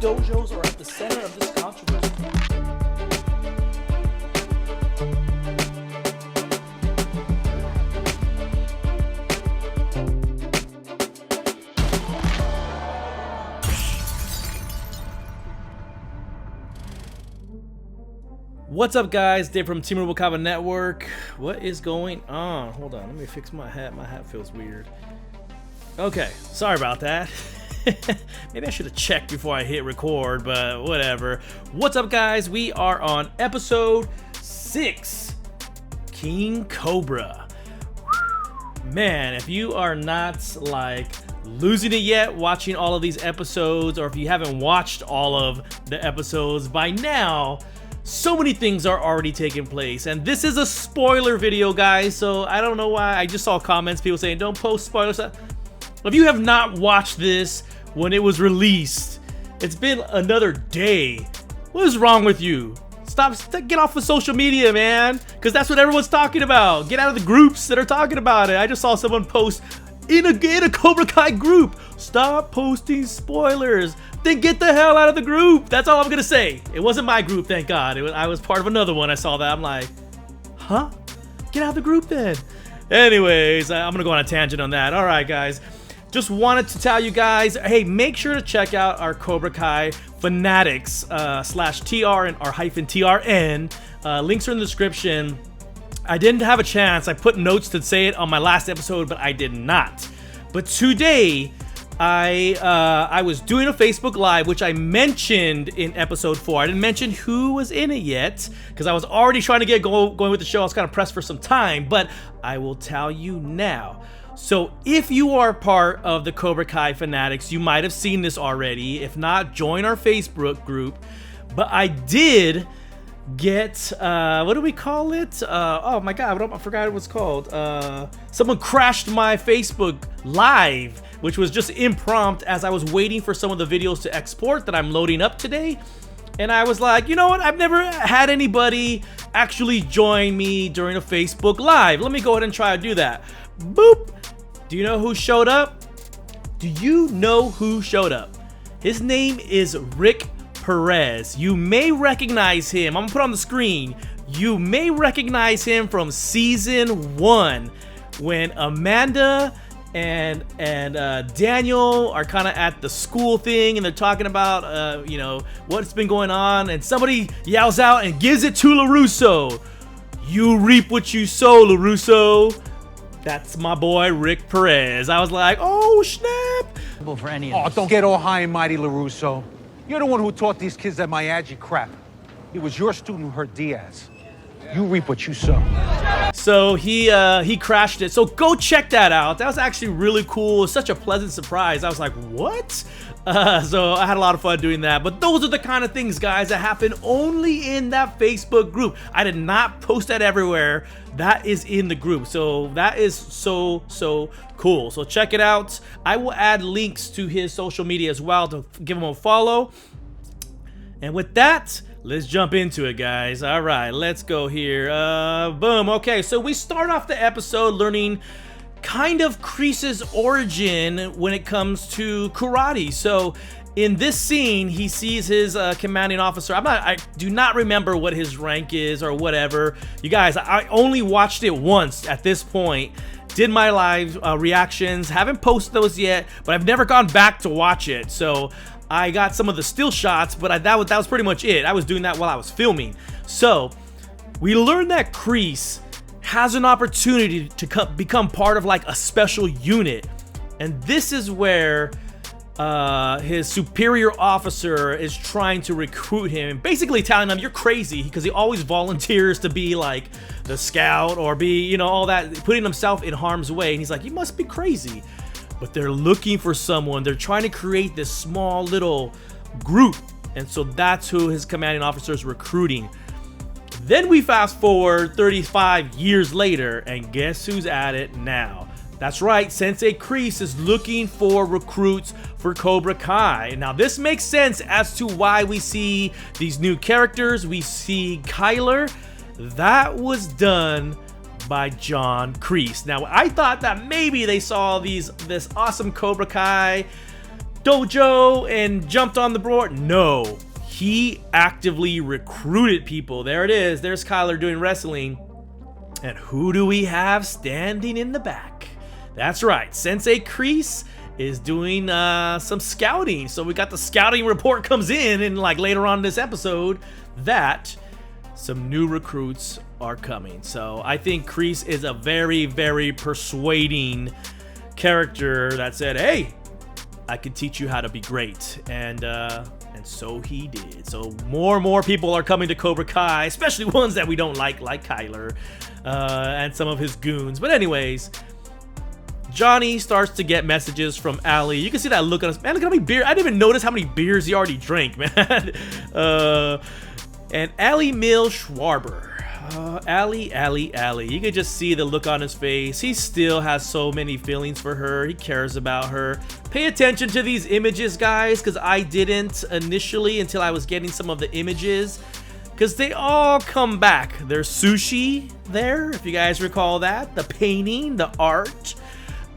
dojos are at the center of this controversy. What's up, guys? Dave from Team Robocop Network. What is going on? Hold on, let me fix my hat. My hat feels weird. Okay, sorry about that. Maybe I should have checked before I hit record, but whatever. What's up, guys? We are on episode 6, King Cobra. Man, if you are not like losing it yet watching all of these episodes, or if you haven't watched all of the episodes by now, so many things are already taking place, and this is a spoiler video, guys, so I don't know why. I just saw comments, people saying don't post spoilers. If you have not watched this when it was released, it's been another day. What is wrong with you? Get off of social media, man, because that's what everyone's talking about. Get out of the groups that are talking about it. I just saw someone post in a Cobra Kai group, stop posting spoilers. Then get the hell out of the group. That's all I'm gonna say. It wasn't my group, thank God. I was part of another one. I saw that. I'm like, huh? Get out of the group then. Anyways, I'm gonna go on a tangent on that. All right, guys. Just wanted to tell you guys, hey, make sure to check out our Cobra Kai Fanatics /TR or -TRN. Links are in the description. I didn't have a chance. I put notes to say it on my last episode, but I did not. But today, I was doing a Facebook Live, which I mentioned in episode 4. I didn't mention who was in it yet, because I was already trying to get going with the show. I was kind of pressed for some time, but I will tell you now. So if you are part of the Cobra Kai Fanatics, you might have seen this already. If not, join our Facebook group. But I did get what do we call it? Oh my god, I forgot what it's called. Someone crashed my Facebook Live, which was just impromptu as I was waiting for some of the videos to export that I'm loading up today. And I was like, you know what? I've never had anybody actually join me during a Facebook Live. Let me go ahead and try to do that. Boop. Do you know who showed up? Do you know who showed up? His name is Rick Perez. You may recognize him. I'm gonna put on the screen. You may recognize him from season 1 when Amanda and Daniel are kind of at the school thing and they're talking about you know, what's been going on, and somebody yells out and gives it to LaRusso. You reap what you sow, LaRusso. That's my boy Rick Perez. I was like, oh snap. For any of don't get all high and mighty, LaRusso. You're the one who taught these kids that Miyagi crap. It was your student who hurt Diaz. You reap what you sow. So he crashed it. So go check that out. That was actually really cool. It was such a pleasant surprise. I was like, what? So I had a lot of fun doing that. But those are the kind of things, guys, that happen only in that Facebook group. I did not post that everywhere. That is in the group. So that is so cool. So check it out. I will add links to his social media as well to give him a follow. And with that, let's jump into it, guys. All right, let's go here. Boom. Okay, so we start off the episode learning kind of Kreese's origin when it comes to karate. So in this scene, he sees his commanding officer. I do not remember what his rank is or whatever. You guys, I only watched it once at this point. Did my live reactions. Haven't posted those yet, but I've never gone back to watch it. So I got some of the still shots, but that was pretty much it. I was doing that while I was filming. So we learned that Kreese has an opportunity to become part of like a special unit, and this is where his superior officer is trying to recruit him, basically telling him you're crazy, because he always volunteers to be like the scout or be, you know, all that, putting himself in harm's way, and he's like, you must be crazy. But they're looking for someone. They're trying to create this small little group, and so that's who his commanding officer is recruiting. Then we fast forward 35 years later, and guess who's at it now? That's right, Sensei Kreese is looking for recruits for Cobra Kai. Now this makes sense as to why we see these new characters. We see Kyler. That was done by John Kreese. Now I thought that maybe they saw this awesome Cobra Kai dojo and jumped on the board. No, he actively recruited people. There it is. There's Kyler doing wrestling. And who do we have standing in the back? That's right, Sensei Kreese is doing some scouting. So we got the scouting report comes in, and like later on in this episode, that some new recruits are coming. So I think Kreese is a very, very persuading character that said, hey, I can teach you how to be great. And so he did. So more and more people are coming to Cobra Kai, especially ones that we don't like Kyler and some of his goons. But anyways, Johnny starts to get messages from Allie. You can see that look on his, man, look at how many beers. I didn't even notice how many beers he already drank, man. And Allie Mill Schwarber. Allie. You can just see the look on his face. He still has so many feelings for her. He cares about her. Pay attention to these images, guys, because I didn't initially until I was getting some of the images, because they all come back. There's sushi there, if you guys recall that. The painting, the art.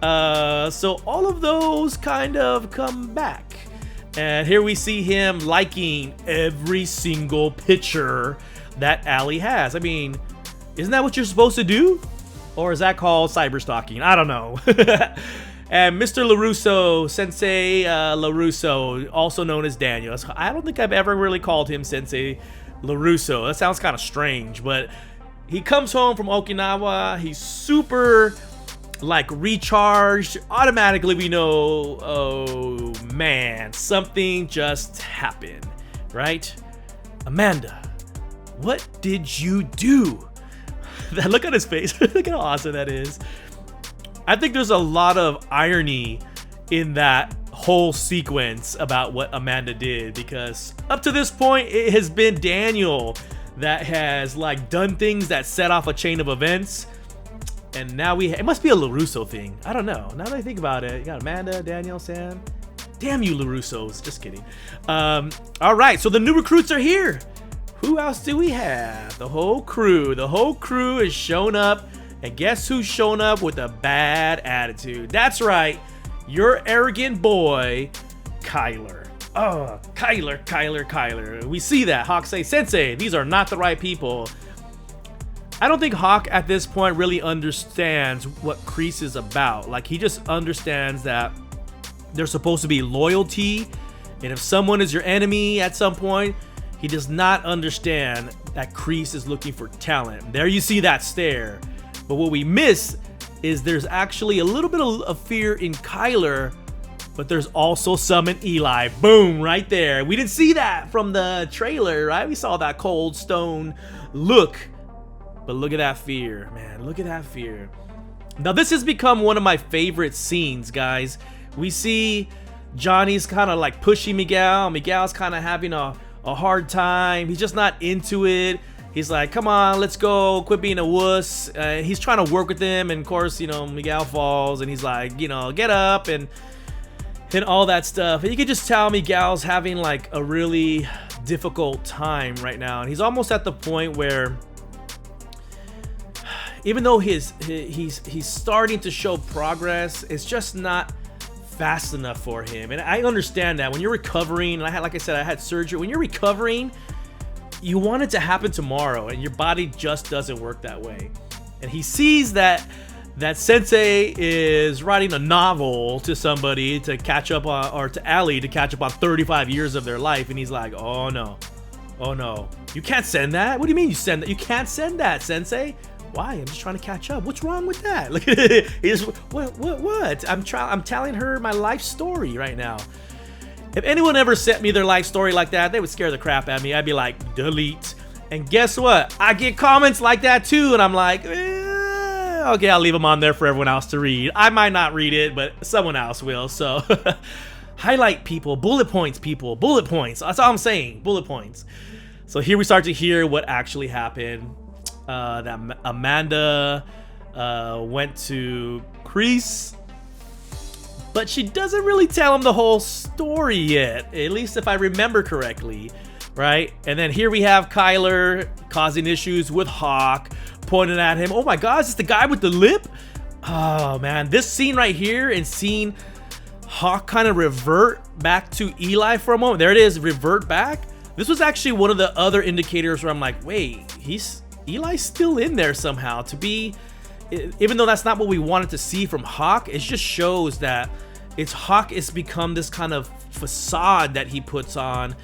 So all of those kind of come back. And here we see him liking every single picture that Allie has. I mean, isn't that what you're supposed to do? Or is that called cyber stalking? I don't know. And Mr. LaRusso, Sensei LaRusso, also known as Daniel. I don't think I've ever really called him Sensei LaRusso. That sounds kind of strange, but he comes home from Okinawa. He's super like recharged. Automatically we know, oh man, something just happened, right? Amanda, what did you do? That look on his face. Look how awesome that is. I think there's a lot of irony in that whole sequence about what Amanda did, because up to this point it has been Daniel that has like done things that set off a chain of events. And now it must be a LaRusso thing. I don't know. Now that I think about it, you got Amanda, Daniel, Sam. Damn you, LaRussos. Just kidding. All right, so the new recruits are here. Who else do we have? The whole crew. The whole crew has shown up. And guess who's shown up with a bad attitude? That's right. Your arrogant boy, Kyler. Oh, Kyler. We see that. Hawk say, Sensei, these are not the right people. I don't think Hawk at this point really understands what Kreese is about. Like, he just understands that there's supposed to be loyalty, and if someone is your enemy at some point, he does not understand that Kreese is looking for talent. There you see that stare. But what we miss is there's actually a little bit of fear in Kyler, but there's also some in Eli. Boom, right there. We didn't see that from the trailer, right? We saw that cold stone look. But look at that fear, man. Look at that fear. Now, this has become one of my favorite scenes, guys. We see Johnny's kind of like pushing Miguel. Miguel's kind of having a hard time. He's just not into it. He's like, come on, let's go. Quit being a wuss. He's trying to work with him. And, of course, you know, Miguel falls. And he's like, you know, get up and all that stuff. And you can just tell Miguel's having, like, a really difficult time right now. And he's almost at the point where, even though he's starting to show progress, it's just not fast enough for him. And I understand that when you're recovering, and like I said, I had surgery. When you're recovering, you want it to happen tomorrow, and your body just doesn't work that way. And he sees that Sensei is writing a novel to somebody to catch up on, or to Allie to catch up on 35 years of their life, and he's like, oh no, you can't send that. What do you mean you send that? You can't send that, Sensei. Why? I'm just trying to catch up. What's wrong with that? Look at it. He's what? I'm telling her my life story right now. If anyone ever sent me their life story like that, they would scare the crap out of me. I'd be like, delete. And guess what? I get comments like that too, and I'm like, okay, I'll leave them on there for everyone else to read. I might not read it, but someone else will. So highlight people, bullet points, people, bullet points. That's all I'm saying, bullet points. So here we start to hear what actually happened. That Amanda went to Kreese, but she doesn't really tell him the whole story yet, at least if I remember correctly, right? And then here we have Kyler causing issues with Hawk, pointing at him. Oh my God, is this the guy with the lip? Oh man, this scene right here and seeing Hawk kind of revert back to Eli for a moment. There it is, revert back. This was actually one of the other indicators where I'm like, wait, Eli's still in there somehow. To be, even though that's not what we wanted to see from Hawk, it just shows that Hawk has become this kind of facade that he puts on.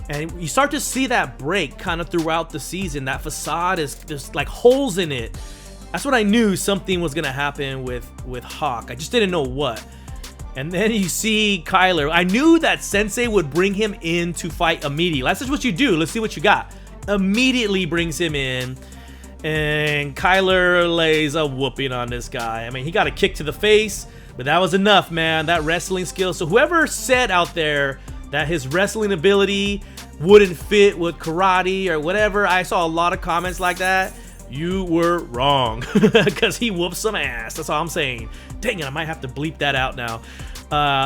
And you start to see that break kind of throughout the season. That facade is just like holes in it. That's what I knew something was gonna happen with Hawk. I just didn't know what. And then you see Kyler. I knew that Sensei would bring him in to fight immediately. That's just what you do. Let's see what you got. Immediately brings him in. And Kyler lays a whooping on this guy. I mean, he got a kick to the face, but that was enough, man. That wrestling skill. So whoever said out there that his wrestling ability wouldn't fit with karate or whatever, I saw a lot of comments like that. You were wrong, because he whooped some ass. That's all I'm saying. Dang it, I might have to bleep that out now.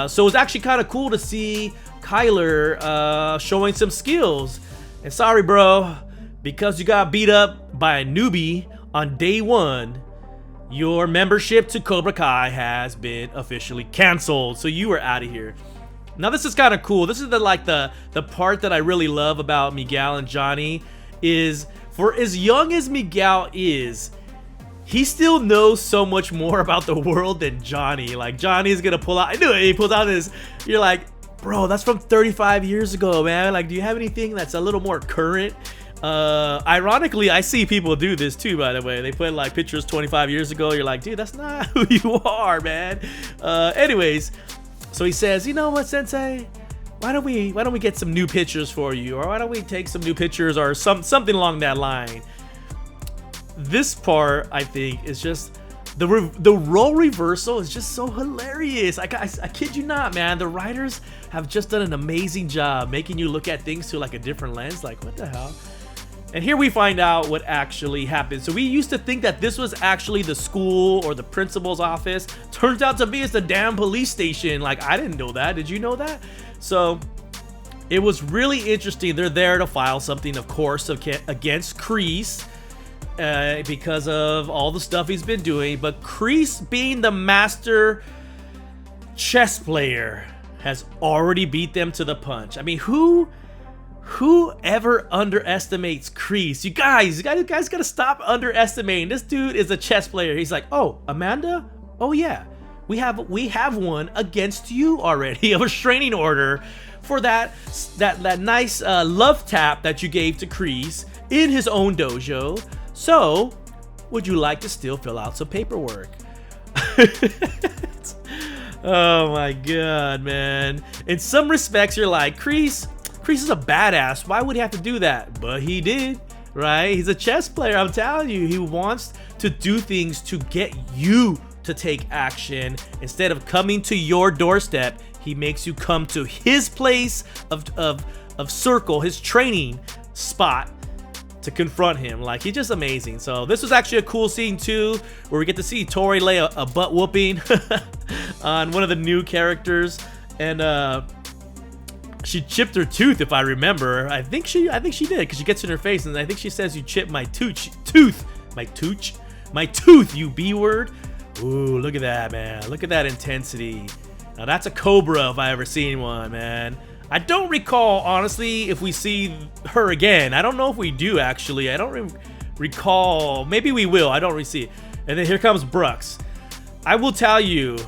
So it was actually kind of cool to see Kyler showing some skills. And sorry, bro, because you got beat up by a newbie on day one, your membership to Cobra Kai has been officially canceled. So you are out of here. Now this is kind of cool. This is the part that I really love about Miguel and Johnny is, for as young as Miguel is, he still knows so much more about the world than Johnny. Like, Johnny's gonna pull out, I knew it, he pulls out his, you're like, bro, that's from 35 years ago, man. Like, do you have anything that's a little more current? Ironically, I see people do this too, by the way. They put like pictures 25 years ago. You're like, dude, that's not who you are, man. Anyways, so he says, you know what, Sensei? Why don't we get some new pictures for you, or why don't we take some new pictures, or something along that line. This part, I think, is just the role reversal is just so hilarious. I kid you not, man. The writers have just done an amazing job making you look at things through like a different lens. Like, what the hell? And here we find out what actually happened. So we used to think that this was actually the school or the principal's office. Turns out to be it's the damn police station. Like, I didn't know that. Did you know that? So it was really interesting. They're there to file something, of course, against Kreese because of all the stuff he's been doing. But Kreese, being the master chess player, has already beat them to the punch. I mean, who ever underestimates Kreese? You guys gotta stop underestimating. This dude is a chess player. He's like, oh, Amanda? Oh yeah, we have one against you already, a restraining order for that nice love tap that you gave to Kreese in his own dojo. So, would you like to still fill out some paperwork? Oh my god, man. In some respects, you're like, Kreese is a badass. Why would he have to do that? But he did, right? He's a chess player. I'm telling you, he wants to do things to get you to take action. Instead of coming to your doorstep, he makes you come to his place of circle, his training spot, to confront him. Like, he's just amazing. So this was actually a cool scene too, where we get to see Tori lay a butt whooping on one of the new characters, and she chipped her tooth, if I remember. I think she did, because she gets in her face, and I think she says, "You chipped my tooth, my tooth, you B word." Ooh, look at that, man. Look at that intensity. Now that's a Cobra if I ever seen one, man. I don't recall, honestly, if we see her again. I don't know if we do, actually. I don't recall. Maybe we will. I don't really see it. And then here comes Brooks. I will tell you,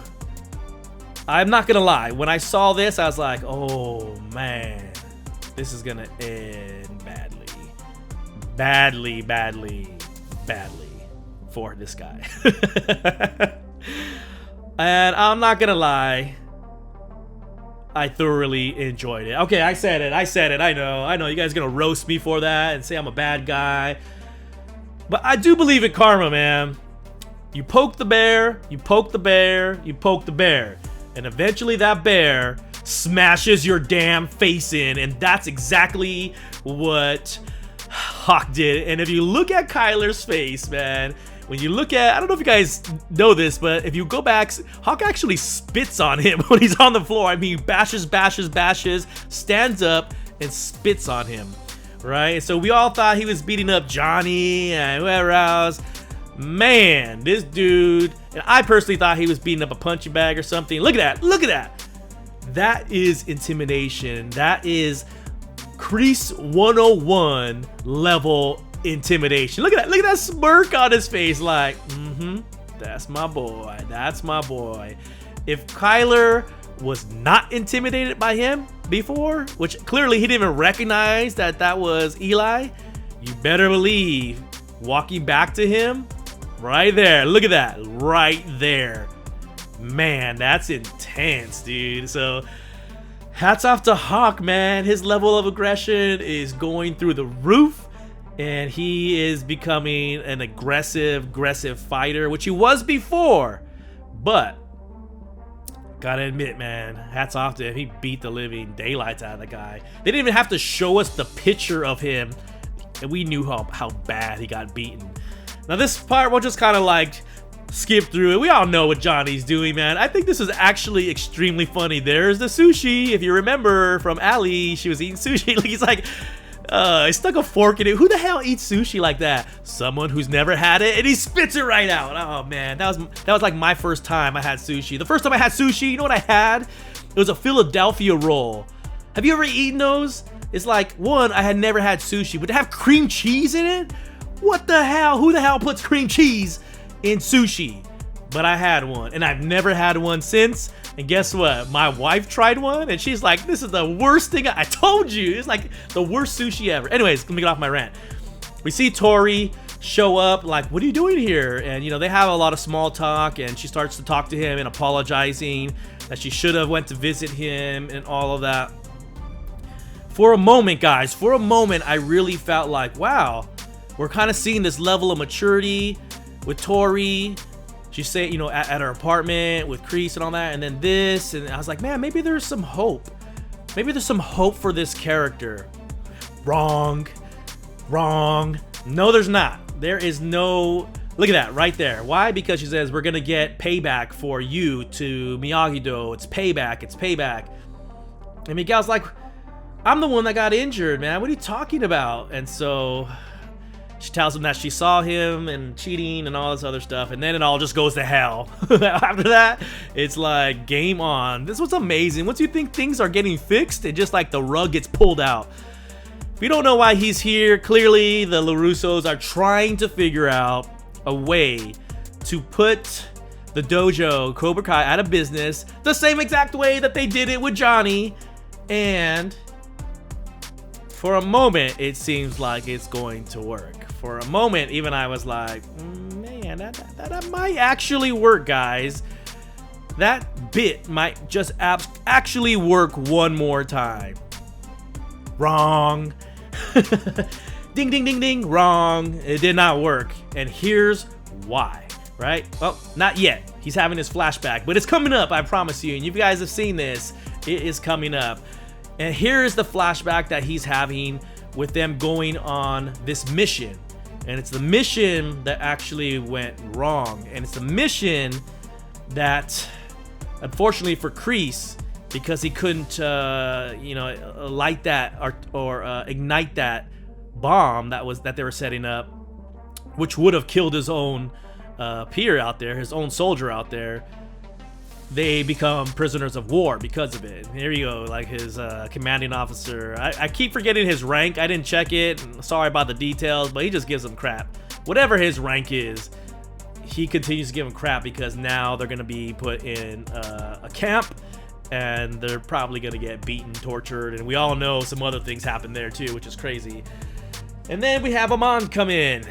I'm not gonna lie. When I saw this, I was like, oh man, this is gonna end badly for this guy. And I'm not gonna lie, I thoroughly enjoyed it. Okay, I said it. I know you guys are gonna roast me for that and say I'm a bad guy, but I do believe in karma, man. You poke the bear, you poke the bear, you poke the bear, and eventually that bear smashes your damn face in. And that's exactly what Hawk did. And if you look at Kyler's face, man, when you look at, I don't know if you guys know this, but if you go back, Hawk actually spits on him when he's on the floor. I mean, bashes, stands up and spits on him, right? So we all thought he was beating up Johnny and whoever else. Man, this dude, and I personally thought he was beating up a punching bag or something. Look at that. That is intimidation. That is Kreese 101 level intimidation. Look at that. Look at that smirk on his face. Like, that's my boy. That's my boy. If Kyler was not intimidated by him before, which clearly he didn't even recognize that that was Eli, you better believe walking back to him right there. Look at that. Right there. Man, that's intense, dude. So hats off to Hawk, man. His level of aggression is going through the roof, and he is becoming an aggressive fighter, which he was before. But gotta admit, man, hats off to him. He beat the living daylights out of the guy. They didn't even have to show us the picture of him, and we knew how bad he got beaten. Now this part, we'll just kind of like skip through it. We all know what Johnny's doing, man. I think this is actually extremely funny. There's the sushi. If you remember from Ali, she was eating sushi. He's like, he stuck a fork in it. Who the hell eats sushi like that? Someone who's never had it, and he spits it right out. Oh man, that was like my first time I had sushi. The first time I had sushi, you know what I had? It was a Philadelphia roll. Have you ever eaten those? It's like, one, I had never had sushi, but to have cream cheese in it? What the hell? Who the hell puts cream cheese in sushi? But I had one, and I've never had one since. And guess what? My wife tried one, and she's like, this is the worst thing. I told you, it's like the worst sushi ever. Anyways, let me get off my rant. We see Tori show up, like, what are you doing here? And, you know, they have a lot of small talk, and she starts to talk to him and apologizing that she should have went to visit him and all of that. For a moment, guys, for a moment, I really felt like, wow, we're kind of seeing this level of maturity with Tori. She's saying, you know, at her apartment with Kreese and all that, and then this, and I was like, man, maybe there's some hope. Maybe there's some hope for this character. Wrong. No, there's not. There is no. Look at that right there. Why? Because she says we're gonna get payback for you to Miyagi-Do. It's payback. It's payback. And Miguel's like, I'm the one that got injured, man. What are you talking about? And so she tells him that she saw him and cheating and all this other stuff, and then it all just goes to hell. After that, it's like game on. This was amazing. Once you think things are getting fixed, it just like the rug gets pulled out. We don't know why he's here. Clearly, the LaRussos are trying to figure out a way to put the dojo Cobra Kai out of business the same exact way that they did it with Johnny. And for a moment, it seems like it's going to work. For a moment, even I was like, man, that might actually work, guys. That bit might just actually work one more time. Wrong. Ding, ding, ding, ding. Wrong. It did not work. And here's why, right? Well, not yet. He's having his flashback, but it's coming up, I promise you. And you guys have seen this. It is coming up. And here is the flashback that he's having with them going on this mission. And it's the mission that actually went wrong. And it's the mission that, unfortunately for Kreese, because he couldn't, you know, light that or ignite that bomb that they were setting up, which would have killed his own peer out there, his own soldier out there. They become prisoners of war because of it. Here you go, like his commanding officer. I keep forgetting his rank. I didn't check it. Sorry about the details, but he just gives them crap. Whatever his rank is, he continues to give them crap because now they're going to be put in a camp, and they're probably going to get beaten, tortured, and we all know some other things happen there too, which is crazy. And then we have Amon come in.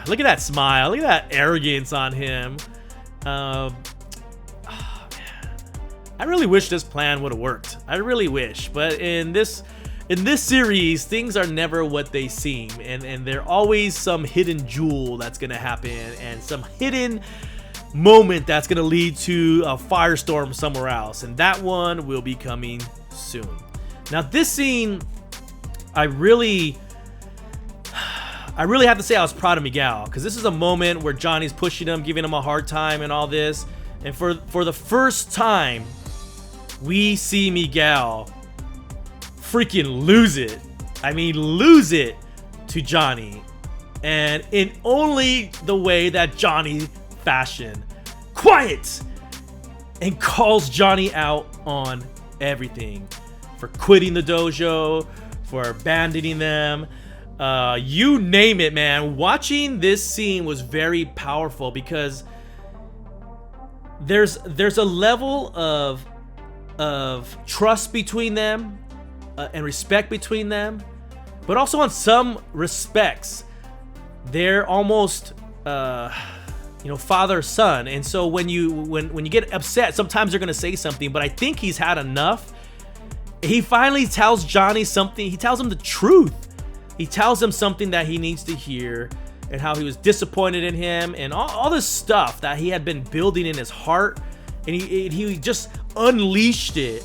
Look at that smile. Look at that arrogance on him. I really wish this plan would have worked. I really wish, but in this series, things are never what they seem, and there always some hidden jewel that's gonna happen, and some hidden moment that's gonna lead to a firestorm somewhere else, and that one will be coming soon. Now, this scene, I really have to say I was proud of Miguel, because this is a moment where Johnny's pushing him, giving him a hard time, and all this, and for the first time, we see Miguel freaking lose it. I mean, lose it to Johnny. And in only the way that Johnny fashioned. Quiet! And calls Johnny out on everything, for quitting the dojo, for abandoning them. You name it, man. Watching this scene was very powerful because there's a level of trust between them and respect between them, but also on some respects they're almost father son. And so when you get upset, sometimes they're gonna say something, but I think he's had enough. He finally tells Johnny something. He tells him the truth. He tells him something that he needs to hear, and how he was disappointed in him, and all this stuff that he had been building in his heart, and he just unleashed it.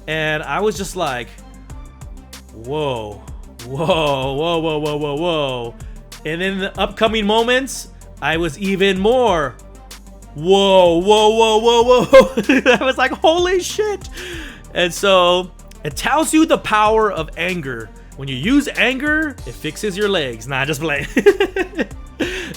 And I was just like, whoa, whoa, whoa, whoa, whoa, whoa, whoa. And in the upcoming moments, I was even more, whoa, whoa, whoa, whoa, whoa. I was like, holy shit. And so it tells you the power of anger. When you use anger, it fixes your legs. Nah, just playing.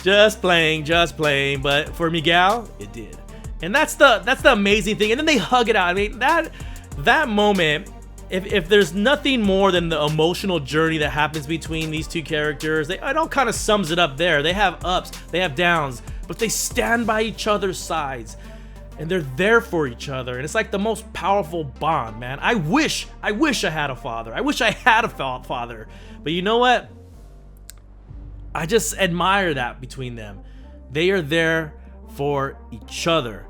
just playing. But for Miguel, it did. And that's the amazing thing. And then they hug it out. I mean, that moment, if there's nothing more than the emotional journey that happens between these two characters, it all kind of sums it up there. They have ups, they have downs, but they stand by each other's sides. And they're there for each other, and it's like the most powerful bond, man. I wish I had a father. I wish I had a father. But you know what? I just admire that between them. They are there for each other.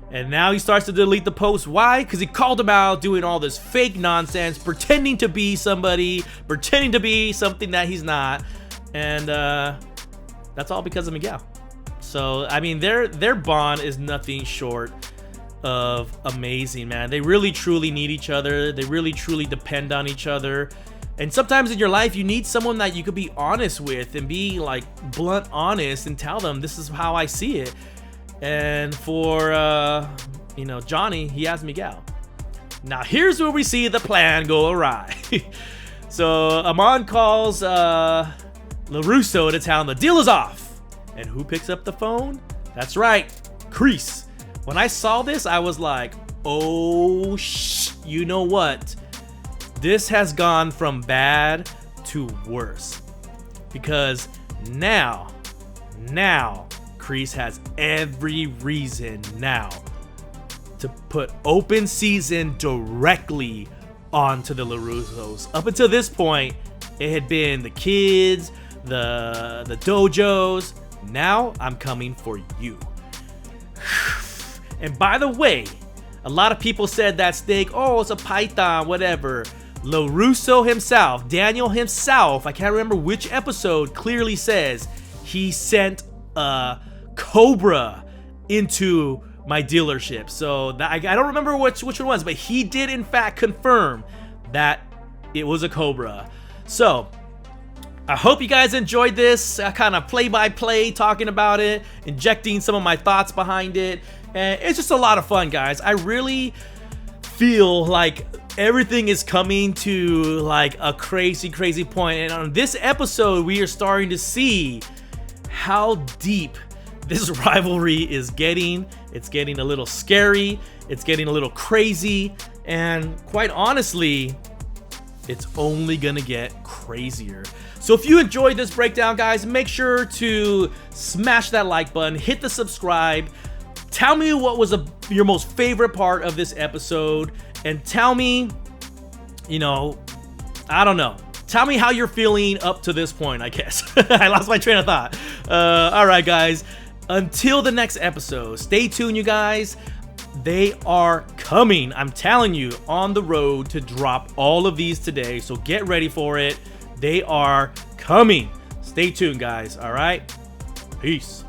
And now he starts to delete the post. Why? Because he called him out doing all this fake nonsense, pretending to be somebody, pretending to be something that he's not. And that's all because of Miguel. So, I mean, their bond is nothing short of amazing, man. They really, truly need each other. They really, truly depend on each other. And sometimes in your life, you need someone that you could be honest with and be, like, blunt honest and tell them, this is how I see it. And for, Johnny, he has Miguel. Now, here's where we see the plan go awry. So, Amon calls LaRusso to tell him the deal is off. And who picks up the phone? That's right, Kreese. When I saw this, I was like, oh, you know what? This has gone from bad to worse. Because now, Kreese has every reason now to put open season directly onto the LaRussos. Up until this point, it had been the kids, the dojos. Now I'm coming for you. And by the way, a lot of people said that snake, oh, it's a python, whatever. LaRusso himself, Daniel himself, I can't remember which episode, clearly says he sent a cobra into my dealership. So I don't remember which one it was, but he did in fact confirm that it was a cobra. So I hope you guys enjoyed this kind of play-by-play, talking about it, injecting some of my thoughts behind it. And it's just a lot of fun, guys. I really feel like everything is coming to like a crazy point. And on this episode, we are starting to see how deep this rivalry is getting. It's getting a little scary. It's getting a little crazy. And quite honestly, it's only gonna get crazier. So if you enjoyed this breakdown, guys, make sure to smash that like button, hit the subscribe. Tell me what was your most favorite part of this episode, and tell me, I don't know. Tell me how you're feeling up to this point, I guess. I lost my train of thought. All right, guys. Until the next episode, stay tuned, you guys. They are coming. I'm telling you, on the road to drop all of these today. So get ready for it. They are coming. Stay tuned, guys. All right. Peace.